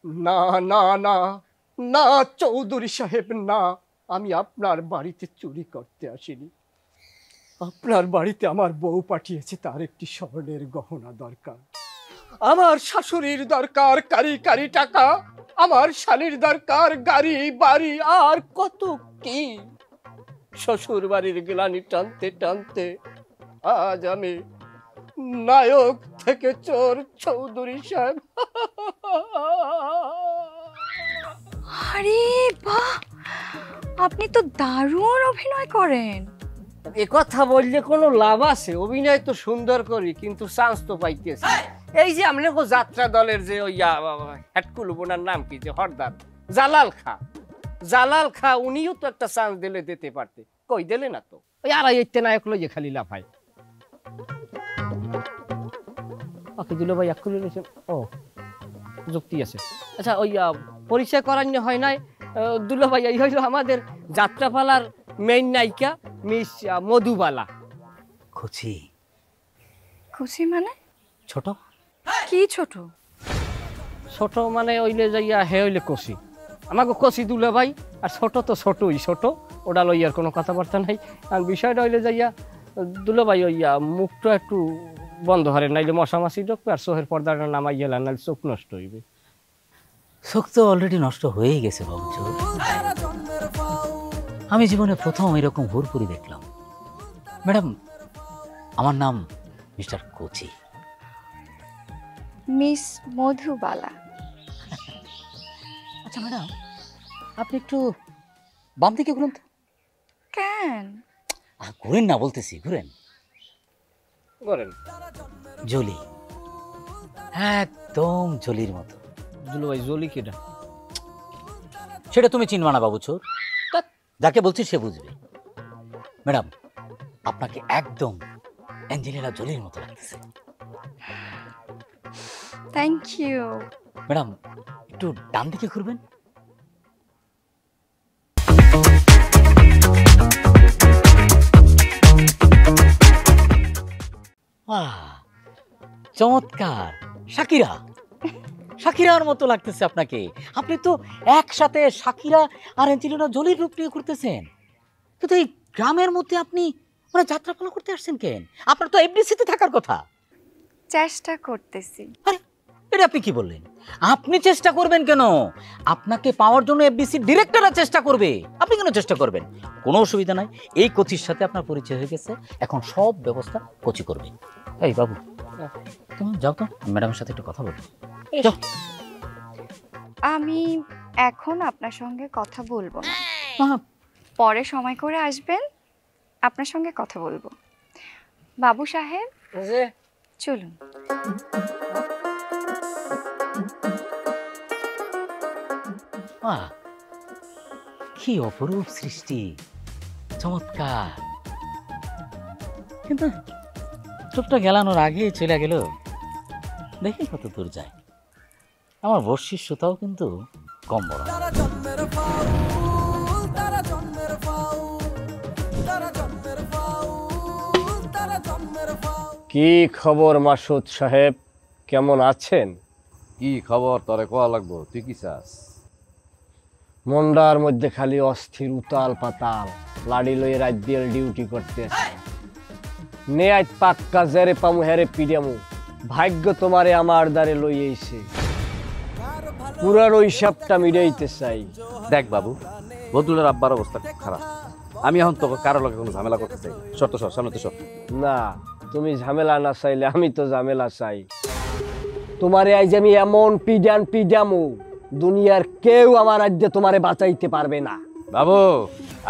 না না না না চৌধুরী সাহেব, না, আমি আপনার বাড়িতে চুরি করতে আসিনি। আপনার বাড়িতে আমার বউ পাঠিয়েছে, তার একটি স্বর্ণের গহনা দরকার। আমার শাশুড়ির দরকার কারি কারি টাকা, আমার শালীর দরকার গাড়ি বাড়ি আর কত কি। শ্বশুর বাড়ির গ্লানি টানতে টানতে আজ আমি নায়ক থেকে চোর চৌধুরী সাহেব। আরে বাহ, আপনি তো দারুণ অভিনয় করেন। এ কথা বললে কোনো লাভ আছে? অভিনয় তো সুন্দর করি, কিন্তু চান্স তো পাইতেছি। এই যে আমরা যাত্রা দলের যে ওই হেডকুল বোনার নাম কি, যে হরদার জালাল খা, উনিও তো একটা চান্স দিলে দিতে পারতে, কই দিলে না তো। ওই আড়াইতে নায়ক লইয়ে খালি লাফায়। ওকে দিল ভাই এক ও যুক্তি আছে। আচ্ছা, ওই পরিচয় করানো হয় নাই দুলো ভাই, এই হইল আমাদের যাত্রাপালার মেইন নায়িকা মিস মধুবালা। খুশি খুশি মানে? ছোট। কি ছোট? ছোট মানে ওইলে যাইয়া হে হইলে কষি, আমাকে কষি দুলো ভাই। আর ছোট তো ছোটই, ছোট, ওটা লইয়ার কোনো কথাবার্তা নাই। আর বিষয়টা হইলে যাইয়া দুলো ভাই ওই মুখটা একটু বন্ধ হরে, নাইলে মশামাছি ঢুকবে, আর চোখের পর্দাটা নামাই গেলেন, নাইলে চোখ নষ্ট হইবে। চোখ তো অলরেডি নষ্ট হয়েই গেছে বাবুচোর। আমি জীবনে প্রথম এরকম হুড়পুরি দেখলাম। ম্যাডাম, আমার নাম মিস্টার কোচি। মিস মধুবালা। আচ্ছা ম্যাডাম, আপনি একটু বাম দিকে ঘুরেন তো। কেন? ঘুরেন না বলতেছি, ঘুরেন। জলি, একদম জলির মতো। দুলো ভাই জলি কেটা? সেটা তুমি চিনবা না বাবুচোর, যাকে বলছি সে বুঝবে। ম্যাডাম, আপনাকে একদম অ্যাঞ্জেলিনা জলির মতো লাগতেছে। Thank you. ম্যাডাম, একটু ডান দিকে ঘুরবেন। চমৎকার, শাকিরার মতো লাগতেছে আপনাকে। আপনি তো একসাথে শাকিরা আর অ্যাঞ্জেলিনা জলির রূপ নিয়ে ঘুরতেছেন। কিন্তু এই গ্রামের মধ্যে আপনি মানে যাত্রাপালা করতে আসছেন কেন? আপনার তো এফডিসিতে থাকার কথা। চেষ্টা করতেছি। আরে এটা আপনি কি বললেন? আপনি চেষ্টা করবেন কেন? আপনাকে পাওয়ার জন্য এফডিসি ডিরেক্টররা চেষ্টা করবে, আপনি কেন চেষ্টা করবেন? কোনো অসুবিধা নাই, এই কোচির সাথে আপনার পরিচয় হয়ে গেছে, এখন সব ব্যবস্থা কোচি করবে। এই বাবু, তুমি যাও তো, ম্যাডামের সাথে একটু কথা বলবো। আমি এখন আপনার সঙ্গে কথা বলবো না, পরে সময় করে আসবেন, আপনার সঙ্গে কথা বলবো। বাবু সাহেব চলুন। কি অপরূপ সৃষ্টি, চমৎকার। কিন্তু চোখটা গেলানোর আগেই চলে গেল, দেখি কত দূর যায়। আমার বর্ষির সুতাও কিন্তু কম বড়। কি খবর মাসুদ সাহেব, কেমন আছেন? কি খবর তোরে কোয়া লাগবো, তুই কি চাস? মন্ডার মধ্যে খালি অস্থির উতাল পাতাল, লাড়ি লইয়ে রাত দিয়ে ডিউটি করতে নে আজ পাক্কা জেরে পামু হেরে পিডিয়ামু। ভাগ্য তোমারে আমার দ্বারে লইয়েছে, পুরার ওই হিসাবটা মিটাইতে চাই। দেখ বাবু, বদুলের আব্বার অবস্থা খুব খারাপ। আমি এখন তোকে কারো লগে কোনো ঝামেলা করতে চাই। সত্য সর, সামনে তো সর। না, তুমি ঝামেলা না চাইলে আমি তো ঝামেলা চাই। তোমারে আজ আমি এমন পিডামু, দুনিয়ার কেউ আমার রাজ্যে তোমারে বাঁচাইতে পারবে না। বাবু,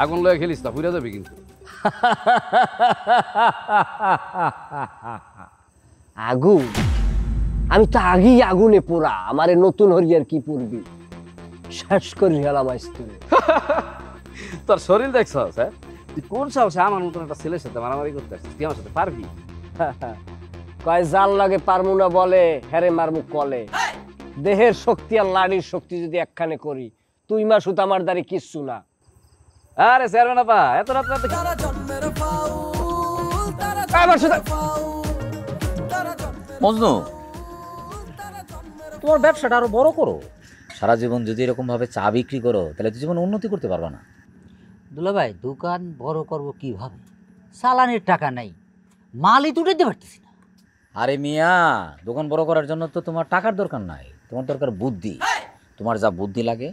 আগুন লয়ে খেলিস না, পুড়ে যাবি কিন্তু। আগুন? আমি তো আগেই আগুনে পোড়া, আমারে নতুন হরিয়ার কি পড়বি? শেষ করি হেলাম আজ তুমি। তোর শরীর দেখছ, হ্যাঁ? তুই কোন সাহসে আমার মতন একটা ছেলের সাথে মারামারি করতে আসছিস? তুই আমার সাথে পারবি? কয় জাল লাগে পারমু না বলে, হেরে মারমু কলে। দেহের শক্তি আর লাড়ির শক্তি যদি একখানে করি, তুই মাসুত আমার দ্বারে কিচ্ছু না। আরে চেয়ারম্যান আপা, এত রাত রাতে মজনু, তোমার ব্যবসাটা আরো বড় করো। সারা জীবন যদি এরকম ভাবে চা বিক্রি করো তাহলে তো জীবন উন্নতি করতে পারবা না। দুলাভাই দোকান বড় করব কিভাবে? চালানের টাকা নাই, মালই তো উঠাইতে পারতেছি না। আরে মিয়া, দোকান বড় করার জন্য তো তোমার টাকার দরকার নাই, তোমার দরকার বুদ্ধি। তোমার যা বুদ্ধি লাগে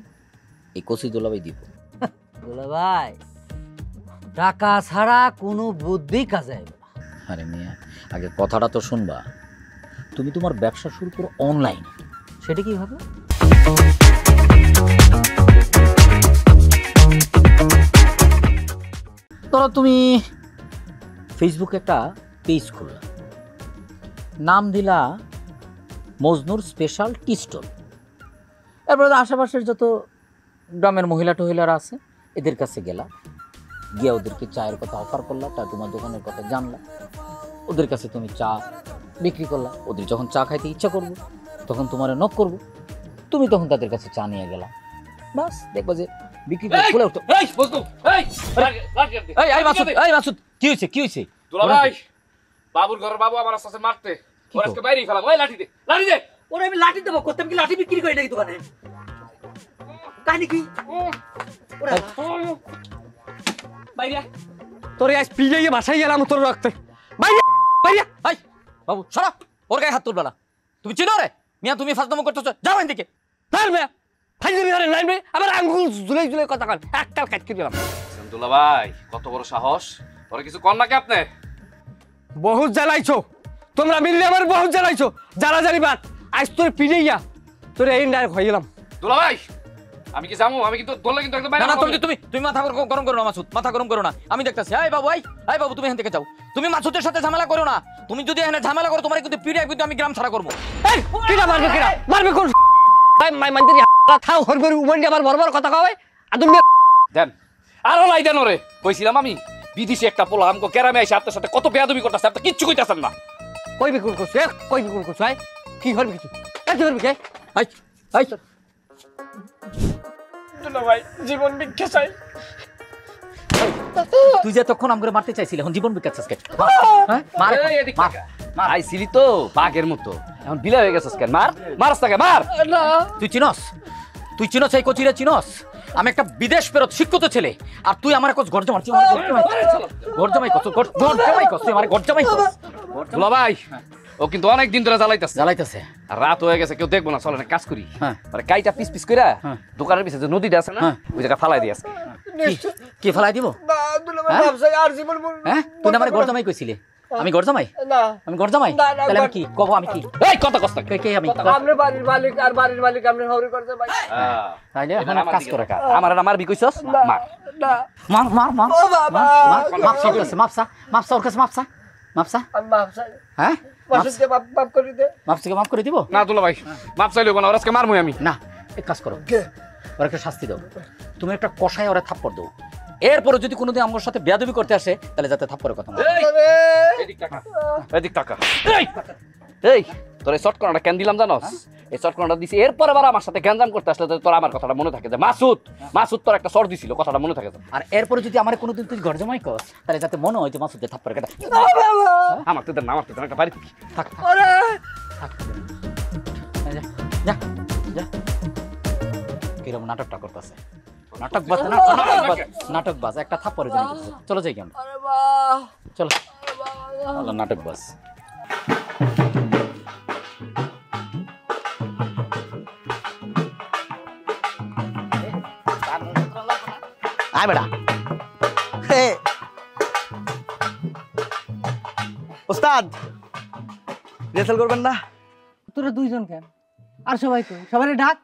এই কচি দুলাভাই দিব। দুলাভাই টাকা ছাড়া কোনো বুদ্ধি কাজে আসবে না। আরে মিয়া, আগে কথাটা তো শুনবা। তুমি তোমার ব্যবসা শুরু করো অনলাইনে। সেটা কি হবে? ধরো তুমি ফেসবুকে একটা পেজ খুললা, নাম দিলা মজনুর স্পেশাল টি স্টল। এরপরে আশেপাশের যত গ্রামের মহিলা টহিলারা আছে এদের কাছে গেলা, গিয়ে ওদেরকে চায়ের কথা অফার করলা, তা তোমার দোকানের কথা জানলা, ওদের কাছে তুমি চা বিক্রি করলা। ওদের যখন চা খাইতে ইচ্ছা করবো তখন তোমার নক করবো, তুমি তখন তাদের কাছে চা নিয়ে গেলা। বাস দেখবো যে বিক্রি করে খুলে উঠতো। এই মাসুদ, কি হয়েছে কি হয়েছে? দুলাভাই, বাবুর ঘর বাবু আমার আস্তে মারতে, ওর আজকে বাইরে ফেলা। ওই লাঠি দে, লাঠি দে। ওরা আমি লাঠি দেবো, করতাম কি লাঠি বিক্রি করি নাকি দোকানে? কাহিনী কি? বাইরে তোরে আজ পিড়াইয়ে বাসায় গেলাম তোর রাখতে। বাইরে বাইরে। এই বাবু সরা, ওর গায়ে হাত তুলবে না। তুমি চিনো রে মিয়া, তুমি ফাজলামো করতেছো, যাও এখান থেকে। ধরবে ফাইজলি ধরে লাইনবে, আবার আঙ্গুল ঝুলাই ঝুলাই কথা কন, এককাল কাট করে দিলাম। দুলাভাই, কত বড় সাহস! ওরা কিছু কর নাকি আপনি? বহুত জ্বালাইছো তোমরা মিললে, আমার বহুত জ্বালাইছো। জ্বালা জানি বাদ, আজ তোর পিড়াইয়া তোর এই ডাইরেক্ট হয়ে গেলাম। দুলাভাই, আমি কি যাবো? আমি কিন্তু ধরলে কিন্তু একদম না না, বাইরে। তুমি মাথা গরম করো না মাসুদ, মাথা গরম করো না। আমি দেখতেছি। এই বাবু তুমি এখান থেকে যাও। তুমি মাসুদের সাথে ঝামেলা করো না। তুমি যদি এখানে ঝামেলা করো তোমার কিন্তু পিড়ে কিন্তু আমি গ্রাম ছাড়া করবো। এই কিরা মারবে, কিরা মারবে কোন মাই মন্দির থাও হর করে উমন্ডি আমার বড় কথা কয় আদম দেন আরো লাই দেন ওরে। কইছিলাম আমি বিদেশি একটা পোলা আমকো কেরামে আইসা আপনার সাথে কত বেয়াদবি করতেছে, আপনি কিচ্ছু কইতাছেন না। কই বিকুল করছ, কই বিকুল করছ, কি করবি কিছু কি করবি কে? এই দুলা ভাই জীবন ভিক্ষা চাই। তুই যে তখন আমাকে মারতে চাইছিলি, এখন জীবন বিকাশ কে? হ্যাঁ মার এই এদিক থেকে। আইছিলি তো বাঘের মতো, এখন বিলা হয়ে গেছিস কেন? মার মারস তাকে, মার। না তুই চিনস এই কচিরে চিনস? আমি একটা বিদেশ ফেরত শিক্ষিত ছেলে, আর তুই আমার কাছে গর্জমাই দুলাভাই, ও কিন্তু অনেক দিন ধরে জ্বালাইতাছে। জ্বালাইতেছে। আর রাত হয়ে গেছে, কেউ দেখবো না, চলে না কাজ করি। হ্যাঁ। মানে কাইটা পিস পিস কইরা হ্যাঁ। দোকানের পিছে যে নদীটা আছে না, হ্যাঁ। ওই জায়গা ফালাই দিয়ে আজকে। কি ফেলাই দিব? না দুলা ভাই হ্যাঁ? ভাবছাই আর জীবন হ্যাঁ, তুই না আমার গর্জমাই কইছিলি। আমি গর্জমাই? না আমি গর্জমাই? না, না, তাহলে আমি কি কব? আমি কি এই কথা কস্তা কে আমি? আমরা বাড়ির মালিক, আর বাড়ির মালিক আমরা হরি করতে ভাই। তাইলে এখন আমার কাজ দিকে করে তাকা। আমার না মারবি কইছস? না মার। না মার ও বাবা মাপসা ওর কাছে, মাপসা আমি মাফ চাই, হ্যাঁ মাসুদ দে মাফ করে দে। মাপসাকে মাফ করে দিব না দুলাভাই, মাপ চাইলেও না, ওর আজকে মারমুই আমি। না। এক কাজ করো, কে? ওর একটা শাস্তি দাও। তুমি একটা কষায় ওরা থাপ্পড় দাও। এরপরে যদি কোনোদিন আমার সাথে বেয়াদবি করতে আসে তাহলে যাতে থাপ্পড়ের কথা না। এই, এদিক টাকা, এদিক টাকা। এই তোর এই শর্টকর্নারটা কেন দিলাম জানোস? এই শর্টকর্নারটা দিছি এরপরে আবার আমার সাথে গ্যাঞ্জাম করতে আসলে তোর আমার কথাটা মনে থাকে যে মাসুদ তোর একটা শর্ট দিছিল, কথাটা মনে থাকে। আর এরপরে যদি আমার কোনোদিন তুই গর্জমাই কর তাহলে যাতে মনে হয় যে মাসুদ থাপ্পড় কাটা। আমার তোদের নাম আসতে একটা বাড়ি থেকে থাক ওরে থাক, যা যা যা। কিরকম নাটকটা করতেছে? নাটক বাজ একটা থাপ্পড়ের জন্য করতেছে। চলো যাই কেমন, আরে বাহ, চলো বাহ। নাটক বাজ। আয় বেটা ওস্তাদ রেসাল করবেন না? তোরা দুইজন কেন? আর সবাই তো সবাই ডাক।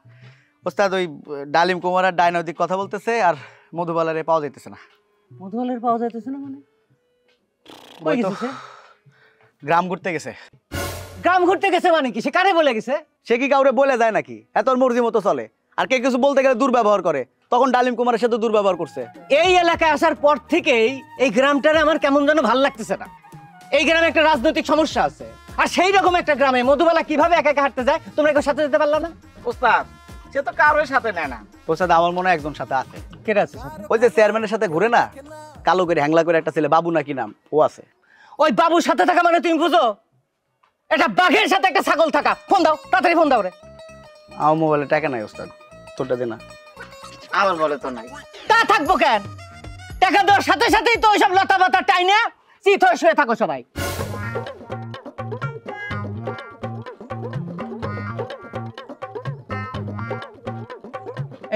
ওস্তাদ ওই ডালিম কুমার আর ডাইনদিক কথা বলতেছে, আর মধুবালারে পাওয়া যাইতেছে না। মধুবালের পাওয়া যাইতেছে না মানে? ওই তো গ্রাম ঘুরতে গেছে। গ্রাম ঘুরতে গেছে মানে কি? সে কারে বলে গেছে? সে কি কাউরে বলে যায় নাকি? এত ওর মর্জি মতো চলে, আর কে কিছু বলতে গেলে দুর্ব্যবহার করে। তখন ডালিম কুমারের সাথে দুর্ব্যবহার করছে। এই এলাকায় আসার পর থেকেই এই গ্রামটারে আমার কেমন যেন ভাল লাগতেছে না। এই গ্রামে একটা রাজনৈতিক সমস্যা আছে, আর সেই রকম একটা গ্রামে মধুবালা কিভাবে একা একা হাঁটতে যায়? তোমরা কেউ সাথে যেতে পারলা না? ওস্তাদ সে তো কারোর সাথে নেয় না। ওস্তাদ আমার মনে হয় একজন সাথে আছে। কেটে আছে সাথে? ওই যে চেয়ারম্যানের সাথে ঘুরে না, কালো করে হ্যাংলা করে একটা ছেলে, বাবু নাকি নাম, ও আছে। ওই বাবুর সাথে থাকা মানে তুমি বুঝো এটা বাঘের সাথে একটা ছাগল থাকা। ফোন দাও, তাড়াতাড়ি ফোন দাও রে। আমার মোবাইলে টাকা নাই ওস্তাদ। উত্তরটা দে না। আমার বলে তো নাই। তা থাকবো কেন? টাকা দেওয়ার সাথে সাথেই তো ওইসব লতা পাতা টাইনে চিত হয়ে শুয়ে থাকো সবাই।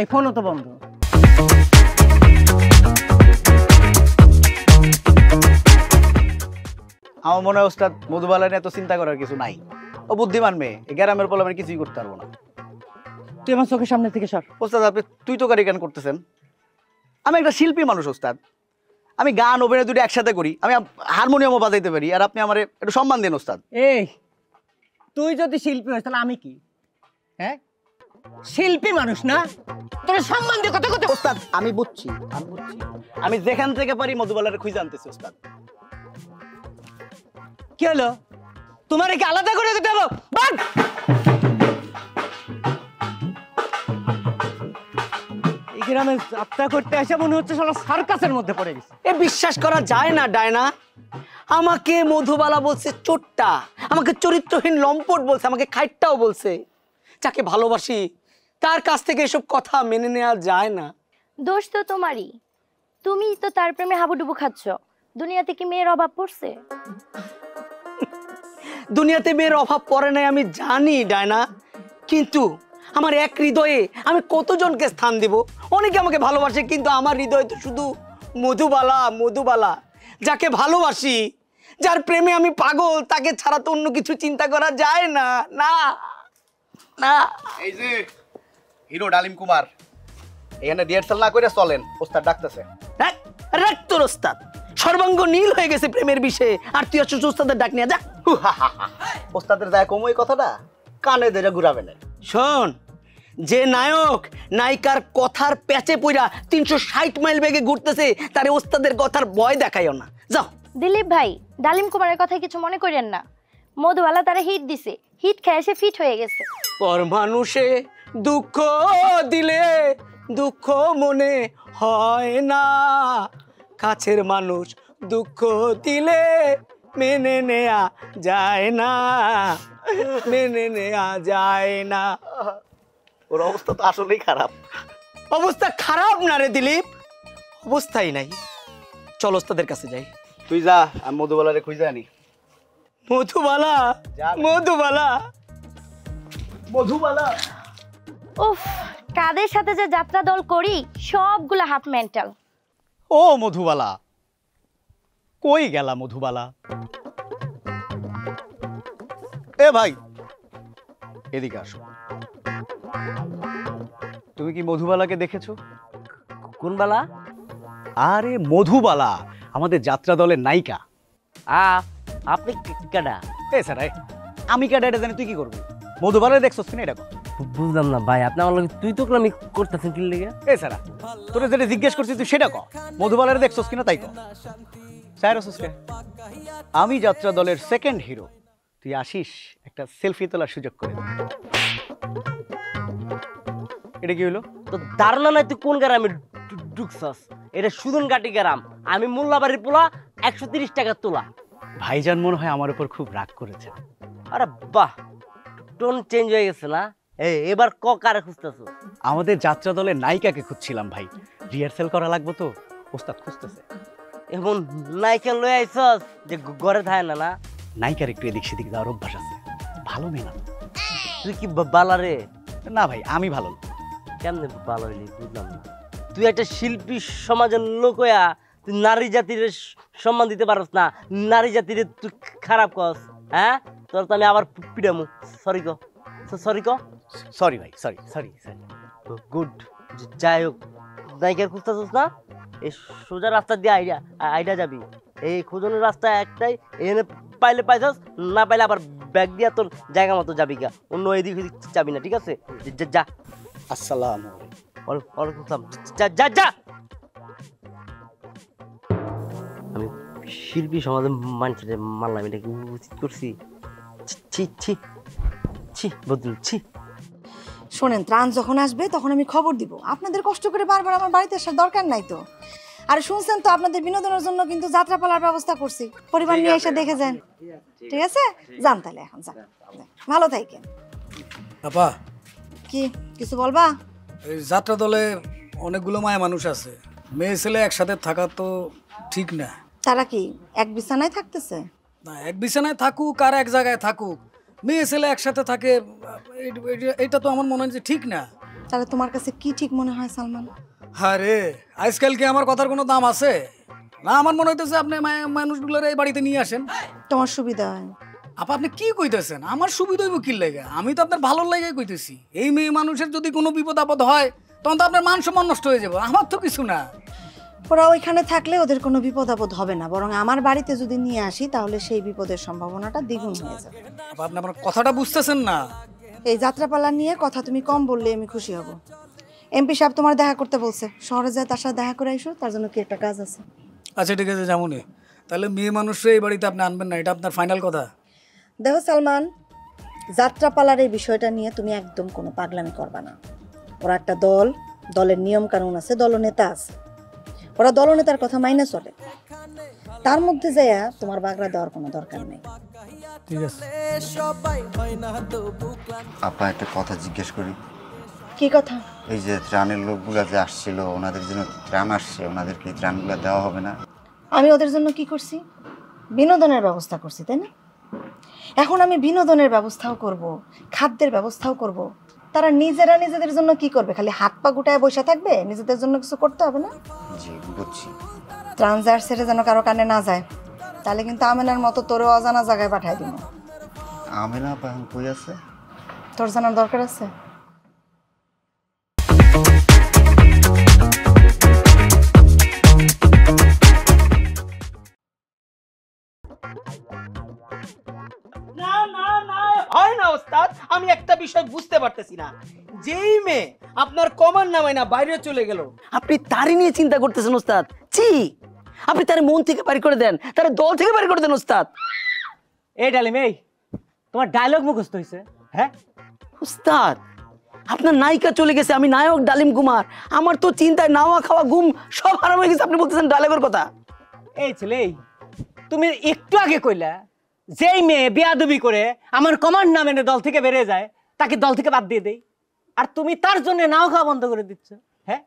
এই ফোনও তো বন্ধ। আমার মনে হয় ওস্তাদ মধুবালা নিয়ে এত চিন্তা করার কিছু নাই। ও বুদ্ধিমান মেয়ে, এই গ্রামের পোলা মানে কিছুই করতে পারবো না। তুই আমার চোখের সামনে থেকে সর। ওস্তাদ আপনি তুই তো গাড়ি কেন করতেছেন? আমি একটা শিল্পী মানুষ ওস্তাদ, আমি গান অভিনয় দুটো একসাথে করি, আমি হারমোনিয়ামও বাজাইতে পারি, আর আপনি আমার একটু সম্মান দেন ওস্তাদ। এই তুই যদি শিল্পী হস তাহলে আমি কি? হ্যাঁ, শিল্পী মানুষ না, তোর সম্মান দিয়ে কথা কথা। ওস্তাদ আমি বুঝছি, আমি যেখান থেকে পারি মধুবালারে খুঁজে আনতেছি ওস্তাদ। কি হলো? তোমার কি আলাদা করে দিতে হবে? বাদ! এই গ্রামে যাত্রা করতে এসে মনে হচ্ছে সারা সার্কাসের মধ্যে পড়ে গেছে। এ বিশ্বাস করা যায় না ডায়না। আমাকে মধুবালা বলছে চোট্টা, আমাকে চরিত্রহীন লম্পট বলছে, আমাকে খাইটটাও বলছে। যাকে ভালোবাসি তার কাছ থেকে এসব কথা মেনে নেওয়া যায় না। দোষ তো তোমারই, তুমি তো তার প্রেমে হাবুডুবু খাচ্ছ। দুনিয়াতে কি মেয়ের অভাব পড়ছে? দুনিয়াতে মেয়ের অভাব পড়ে নাই আমি জানি ডায়না, কিন্তু আমার এক হৃদয়ে আমি কতজনকে স্থান দিব। অনেকে আমাকে ভালোবাসে, কিন্তু আমার হৃদয়ে তো শুধু মধুবালা। মধুবালা যাকে ভালোবাসি, যার প্রেমে আমি পাগল, তাকে ছাড়া তো অন্য কিছু চিন্তা করা যায় না। না না। এই যে হিরো ডালিম কুমার, এখানে রিহার্সাল না করে চলেন, ওস্তাদ ডাকতেছে। রাখ তোর ওস্তাদ, সর্বাঙ্গ নীল হয়ে গেছে প্রেমের বিষয়ে, আর তুই আসছিস ওস্তাদের ডাক নিয়ে যা। ওস্তাদের যায় কম ওই কথাটা কানে ধরে ঘুরাবে না। শোন, যে নায়ক নায়িকার কথার প্যাচে পইরা 360 মাইল বেগে ঘুরতেছে, তার ওস্তাদের কথার ভয় দেখাইও না। যাও। দিলীপ ভাই, ডালিম কুমারের কথায় কিছু মনে করেন না। মধুবালা তারা হিট দিছে, হিট খেয়ে সে ফিট হয়ে গেছে। পর মানুষে দুঃখ দিলে দুঃখ মনে হয় না, কাছের মানুষ দুঃখ দিলে মেনে নেয়া যায় না, মেনে নেয়া যায় না। ওর অবস্থা তো আসলেই খারাপ। অবস্থা খারাপ না রে দিলীপ, অবস্থাই নাই। চল ওস্তাদের কাছে যাই। তুই যা, আমি মধুবালারে খুঁজে আনি। মধুবালা, মধুবালা, মধুবালা। উফ, কাদের সাথে যে যাত্রা দল করি সবগুলা হাফ মেন্টাল। ও মধুবালা, কই গেলা মধুবালা? এ ভাই এদিকে আসো। তুমি কি মধুবালাকে দেখেছো? কোন বালা? আরে মধুবালা, আমাদের যাত্রা দলের নায়িকা। আপনি কেডা? এ স্যার আমি কেডা এটা জানি, তুই কি করবি? মধুবালা দেখছস কিনা এটা? বুঝলাম না ভাই, আপনি আমার লগে তুই তো আমি করতেছেন কি লেগে? এ স্যার তোরে যেটা জিজ্ঞেস করছিস তুই সেটা ক। মধুবালারে দেখছস কিনা তাই ক। স্যার আমি যাত্রা দলের সেকেন্ড হিরো, তুই আসিস একটা সেলফি তোলার সুযোগ করে দে। এটা কি হলো? তো ধারণা নাই তুই কোন গ্রামে ঢুকছস? এটা সুদন ঘাটি গ্রাম, আমি মোল্লাবাড়ির পোলা, 130 টাকা তোলা। ভাইজান মনে হয় আমার উপর খুব রাগ করেছে। আরে বাহ, টোন চেঞ্জ হয়ে গেছে না? এবার কারে খুঁজতেছো? আমাদের যাত্রা দলের নায়িকাকে খুঁজছিলাম ভাই, রিহার্সাল করা লাগবে তো, ওস্তাদ খুঁজতেছে। এমন নায়িকা লয়ে আইছস যে ঘরে থাকে না? না, নায়িকার একটু এদিক সেদিক যাওয়ার অভ্যাস আছে, ভালো মেয়ে না। তুই কি বালা রে? না ভাই আমি ভালো না। কেমনে ভালো হইলি বুঝলাম না। তুই একটা শিল্পী সমাজের লোক হইয়া তুই নারী জাতির সম্মান দিতে পারস না, নারী জাতির তুই খারাপ কস। হ্যাঁ, তোর তো আমি আবার পিডামু। সরি কো, সরি কো। সরি ভাই, সরি সরি সরি। গুড। যাই হোক, নায়িকার খুঁজতেছিস না? এই সোজা রাস্তা দিয়ে আইডা যাবি। এই খোঁজনের রাস্তা একটাই, এখানে পাইলে পাইছস, না পাইলে আবার ব্যাগ দিয়া তোর জায়গা মতো যাবি গা, অন্য এদিক ওদিক যাবি না, ঠিক আছে? যা। আসসালাম। ওয়ালাইকুম আসসালাম। যা যা। আমি শিল্পী সমাজের মানুষের মানলাম, এটা কি উচিত করছি? ছি ছি ছি বদল ছি। শোনেন, ত্রাণ যখন আসবে তখন আমি খবর দিব। আপনাদের কষ্ট করে বারবার আমার বাড়িতে আসার দরকার নাই তো। আর শুনছেন তো, আপনাদের বিনোদনের জন্য কিন্তু যাত্রাপালার ব্যবস্থা করছি, পরিবার নিয়ে এসে দেখে যান। ঠিক আছে, যান তাহলে, এখন যান, ভালো থাকেন। আপা, কি কিছু বলবা? এই যাত্রা দলে অনেকগুলো মায়া মানুষ আছে, মেয়ে ছেলে একসাথে থাকা তো ঠিক না। তারা কি এক বিছানায় থাকতেছে? না, এক বিছানায় থাকুক আর এক জায়গায় থাকুক, মেয়ে ছেলে একসাথে থাকে, এটা তো আমার মনে হয় যে ঠিক না। তাহলে তোমার কাছে কি ঠিক মনে হয় সালমান? আরে আজকাল কি আমার কথার কোনো দাম আছে? না, আমার মনে হইতেছে আপনি মানুষগুলোর এই বাড়িতে নিয়ে আসেন, তোমার সুবিধা হয়। আপনি কি কইতেছেন? আমার সুবিধা হইব কি লাগে? আমি তো আপনার ভালোর লাগে কইতেছি। এই মেয়ে মানুষের যদি কোনো বিপদ আপদ হয় তখন তো আপনার মান সম্মান নষ্ট হয়ে যাবে, আমার তো কিছু না। ওরা ওইখানে থাকলে ওদের কোনো বিপদ আপদ হবে না, বরং আমার বাড়িতে যদি নিয়ে আসি তাহলে সেই বিপদের সম্ভাবনাটা দ্বিগুণ হয়ে যাবে। আপনি আমার কথাটা বুঝতেছেন না। এই যাত্রাপালা নিয়ে কথা তুমি কম বললে আমি খুশি হব। এমপি সাহেব তোমার দেখা করতে বলছে, শহরে যায় তার সাথে দেখা করে আইসো, তার জন্য কি একটা কাজ আছে। আচ্ছা ঠিক আছে, যেমনই। তাহলে মেয়ে মানুষরা এই বাড়িতে আপনি আনবেন না, এটা আপনার ফাইনাল কথা? দেখো সালমান, যাত্রাপালার এই বিষয়টা নিয়ে তুমি একদম কোনো পাগলামি করবা না। ওরা একটা দল, দলের নিয়ম কানুন আছে, দলনেতা আছে, ওরা দলনেতার কথা মাইনে চলে। তার মধ্যে যাইয়া তোমার বাগড়া দেওয়ার কোনো দরকার নেই। ঠিক আছে। আপা একটা কথা জিজ্ঞেস করি। কি কথা? এই যে ত্রাণের লোকগুলা যে আসছিল, ওনাদের জন্য ত্রাণ আসছে, ওনাদের কি ত্রাণগুলা দেওয়া হবে না? আমি ওদের জন্য কি করছি? বিনোদনের ব্যবস্থা করছি, তাই না? এখন আমি বিনোদনের ব্যবস্থাও করব, খাদ্যের ব্যবস্থাও করব। তারা নিজেরা নিজেদের জন্য কি করবে? খালি হাত পা গুটায় বসে থাকবে? নিজেদের জন্য কিছু করতে হবে না? জি বুঝছি। ট্রানজার সেরে যেন কারো কানে না যায়, তাহলে কিন্তু আমেনার মতো তোরও অজানা জায়গায় পাঠাই দিব। আমেনা আপা এখন কই আছে? তোর জানার দরকার আছে? না না না, হয় না ওস্তাদ। আমি একটা বিষয় বুঝতে পারতেছি না, যেই মেয়ে আপনার কমান নামায় না বাইরে চলে গেল, আপনি তারই নিয়ে চিন্তা করতেছেন ওস্তাদ। জি, আপনি তার মন থেকে বাড়ি করে দেন, তার দল থেকে বাড়ি করে দেন ওস্তাদ। এই ডালিম, এই তোমার ডায়লগ মুখস্থ হয়েছে? হ্যাঁ ওস্তাদ, আপনার নায়িকা চলে গেছে, আমি নায়ক ডালিম কুমার, আমার তো চিন্তায় নাওয়া খাওয়া ঘুম সব হারাম হয়ে গেছে, আপনি বলতেছেন ডায়লগের কথা। এই ছেলে, তুমি একটু আগে কইলা যেই মেয়ে বেয়াদবি করে আমার কমান্ড না মেনে দল থেকে বেরিয়ে যায় তাকে দল থেকে বাদ দিয়ে দেই, আর তুমি তার জন্য নাও খাওয়া বন্ধ করে দিচ্ছ। হ্যাঁ,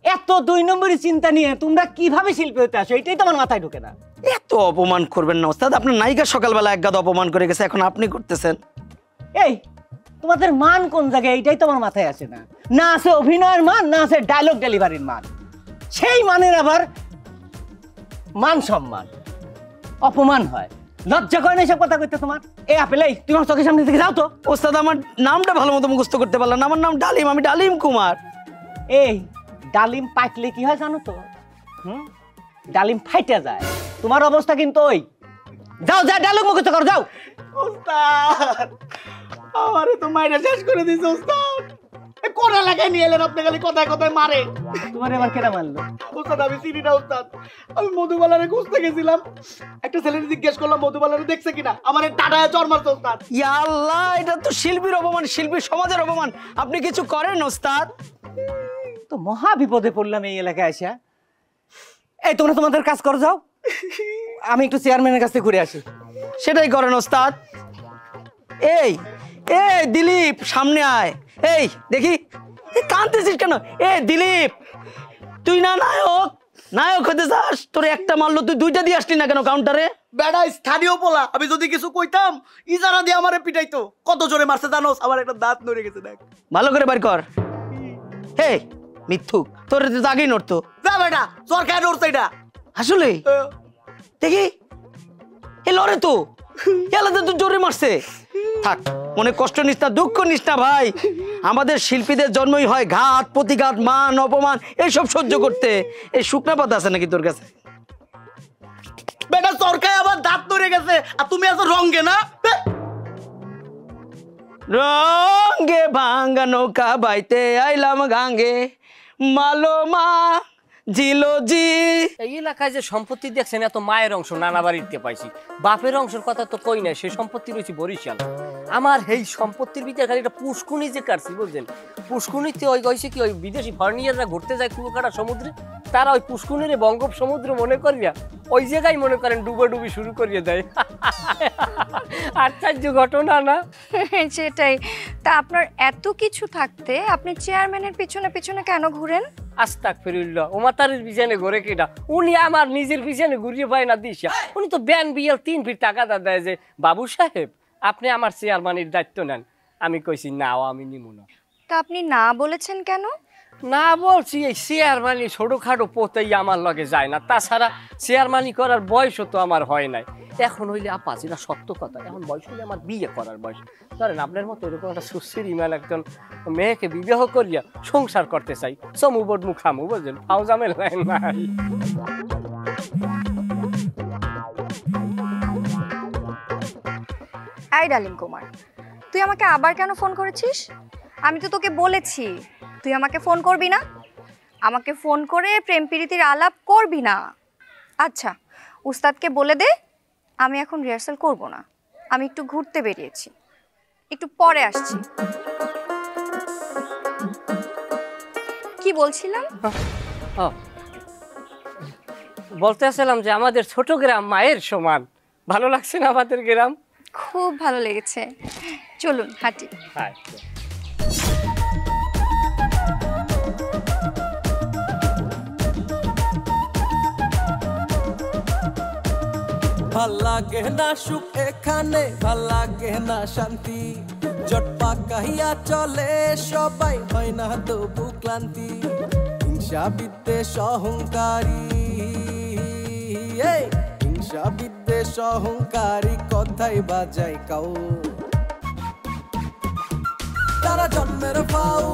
এত 2 নম্বরই চিন্তা নিয়ে তোমরা কিভাবে শিল্পী হতে আসো এটাই তো আমার মাথায় ঢোকে না। এত অপমান করবেন না ওস্তাদ, আপনার নায়িকা সকালবেলা এক গাদা অপমান করে গেছে, এখন আপনি করতেছেন। এই তোমাদের মান কোন জায়গায় এইটাই তো আমার মাথায় আসে না। না আছে অভিনয়ের মান, না আছে ডায়লগ ডেলিভারির মান, সেই মানের আবার মান সম্মান অপমান হয়। লজ্জা করে না এসব কথা কইতে তোমার? এই আপেল, এই তুমি আমার চোখের সামনে থেকে যাও তো। ওস্তাদ, আমার নামটা ভালো মতো মুখস্থ করতে পারলাম না, আমার নাম ডালিম, আমি ডালিম কুমার। এই ডালিম পাকলে কি হয় জানো তো? ডালিম ফাইটা যায়। তোমার অবস্থা কিন্তু ওই। যাও যা, ডায়লগ মুখস্থ করো, যাও। ওস্তাদ, আমারে তো মাইরা শেষ করে দিয়েছে ওস্তাদ। কোনা লাগাই নিয়ে এলেন আপনি, খালি কথায় কথায় মারে। তোমার এবার কেনা মারলো? ওস্তাদ, আমি চিনি না ওস্তাদ, আমি মধুবালারে খুঁজতে গেছিলাম, একটা ছেলেকে জিজ্ঞেস করলাম মধুবালারে দেখছে কিনা, আমার টাটায় চর মারছে ওস্তাদ। ইয়া আল্লাহ, এটা তো শিল্পীর অপমান, শিল্পী সমাজের অপমান। আপনি কিছু করেন ওস্তাদ? তো মহা বিপদে পড়লাম এই এলাকায় আসা। এই তোমরা তোমাদের কাজ করো, যাও, আমি একটু চেয়ারম্যানের কাছে ঘুরে আসি। সেটাই করেন ওস্তাদ। এই এই দিলীপ, সামনে আয়। এই দেখি, কাঁদতেছিস কেন? এ দিলীপ, তুই না নায়ক, নায়ক হতে চাস? তোর একটা মারলো, তুই 2টা দিয়ে আসলি না কেন কাউন্টারে? বেড়া স্থানীয় পোলা, আমি যদি কিছু কইতাম ইজারা দিয়ে আমারে পিটাইতো। কত জোরে মারছে জানোস? আমার একটা দাঁত নড়ে গেছে, দেখ ভালো করে বার কর। হে মিথ্যুক, তোর তো আগেই নড়তো। যা বেটা, সরকার নড়ছে এটা আসলে। দেখি এ লড়ে তো, এলাতে তো জোরে মারছে। থাক, মনে কষ্ট নিস না, দুঃখ নিস না ভাই। আমাদের শিল্পীদের জন্মই হয় ঘাত প্রতিঘাত, মান অপমান এইসব সহ্য করতে। এই শুকনা পাতা আছে নাকি তোর কাছে? বেটা সরকার আবার দাঁত নড়ে গেছে, আর তুমি আছো রঙ্গে না। রঙ্গে ভাঙ্গা নৌকা বাইতে আইলাম গাঙ্গে, মালো মা জিলোজি। এই এলাকায় যে সম্পত্তি দেখছেন এত মায়ের অংশ নানা বাড়িতে পাইছি, বাপের অংশের কথা তো কই নাই, সে সম্পত্তি রয়েছে বরিশাল। আমার এই সম্পত্তির ভিতরে খালি একটা পুষ্কুনি যে কাটছি বুঝছেন, পুষ্কুনিতে ওই কইছে কি ওই বিদেশি ফার্নিচাররা ঘুরতে যায় কুয়াকাটা সমুদ্রে, তারা ওই পুষ্কুনির বঙ্গোপ সমুদ্র মনে করিয়া ওই জায়গায় মনে করেন ডুবি শুরু করিয়ে দেয়। আশ্চর্য ঘটনা না? সেটাই। তা আপনার এত কিছু থাকতে আপনি চেয়ারম্যানের পিছনে পিছনে কেন ঘুরেন? আস্তাগফিরুল্লাহ, ওমাতারের পিছনে ঘুরে কেডা? উনি আমার নিজের পিছনে ঘুরিয়ে পায় না দিশা। উনি তো ব্যান বিয়াল 3 ফিট টাকা দেয় যে বাবু সাহেব আপনি আমার চেয়ারম্যানের দায়িত্ব নেন। আমি কইছি না, আমি নিব না। তা আপনি না বলেছেন কেন? না বলছি এই চেয়ারম্যানই ছোটখাটো পোতেই আমার লগে যায় না, তাছাড়া চেয়ারম্যানই করার বয়সও তো আমার হয় নাই। এখন হইলে আপা যেটা সত্য কথা, এখন বয়স হইলে আমার বিয়ে করার বয়স। ধরেন আপনার মতো এরকম একটা সুশ্রী ইমেল একজন মেয়েকে বিবাহ করিয়া সংসার করতে চাই, চমু বড মুখামু বুঝলেন, ফাউজামের লাইন নাই। এই ডালিম কুমার, তুই আমাকে আবার কেন ফোন করেছিস? আমি তো তোকে বলেছি তুই আমাকে ফোন করবি না, আমাকে ফোন করে প্রেম প্রীতির আলাপ করবি না। আচ্ছা, উস্তাদকে বলে দে আমি এখন রিহার্সাল করব না, আমি একটু ঘুরতে বেরিয়েছি, একটু পরে আসছি। কি বলছিলাম? বলতে আসলাম যে আমাদের ছোট গ্রাম মায়ের সমান। ভালো লাগছে না আমাদের গ্রাম? খুব ভালো লেগেছে, চলুন হাঁটি। ভাল লাগে না সুখ এখানে, ভাল লাগে না শান্তি, জটপা কাহিয়া চলে সবাই, হয় না তবু ক্লান্তি। হিংসা বিদ্বেষ অহংকারী, হিংসা বিদ্বেষ অহংকারী কথাই বাজায় কাউ, তারা জন্মের ফাউ